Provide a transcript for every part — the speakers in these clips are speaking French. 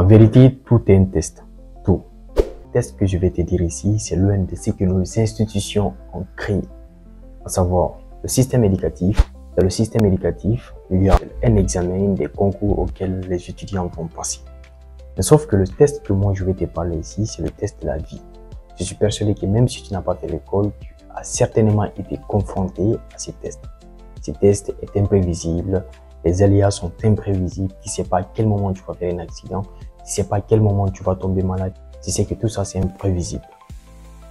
En vérité, tout est un test. Tout. Le test que je vais te dire ici, c'est l'un de ce que nos institutions ont créé. À savoir, le système éducatif. Dans le système éducatif, il y a un examen, des concours auxquels les étudiants vont passer. Mais sauf que le test que moi je vais te parler ici, c'est le test de la vie. Je suis persuadé que même si tu n'as pas fait l'école, tu as certainement été confronté à ces tests. Ces tests est imprévisible, les aléas sont imprévisibles, tu ne sais pas à quel moment tu vas faire un accident, tu ne sais pas à quel moment tu vas tomber malade, tu sais que tout ça c'est imprévisible.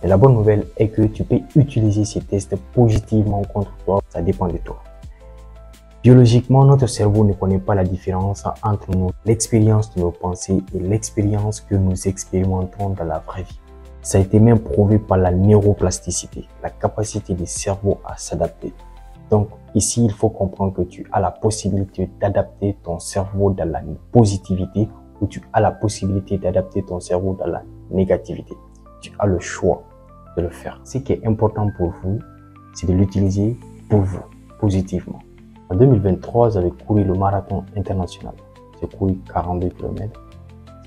Mais la bonne nouvelle est que tu peux utiliser ces tests positivement contre toi, ça dépend de toi. Biologiquement, notre cerveau ne connaît pas la différence entre l'expérience de nos pensées et l'expérience que nous expérimentons dans la vraie vie. Ça a été même prouvé par la neuroplasticité, la capacité du cerveau à s'adapter. Donc ici, il faut comprendre que tu as la possibilité d'adapter ton cerveau dans la positivité ou tu as la possibilité d'adapter ton cerveau dans la négativité. Tu as le choix de le faire. Ce qui est important pour vous, c'est de l'utiliser pour vous, positivement. En 2023, j'avais couru le marathon international. J'ai couru 42 km.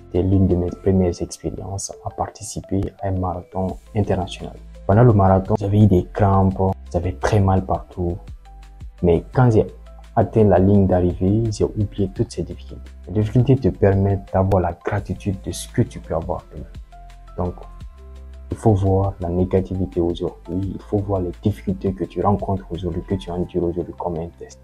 C'était l'une de mes premières expériences à participer à un marathon international. Pendant le marathon, j'avais eu des crampes, j'avais très mal partout. Mais quand j'ai atteint la ligne d'arrivée, j'ai oublié toutes ces difficultés. Les difficultés te permettent d'avoir la gratitude de ce que tu peux avoir. Donc, il faut voir la négativité aujourd'hui, il faut voir les difficultés que tu rencontres aujourd'hui, que tu endures aujourd'hui comme un test.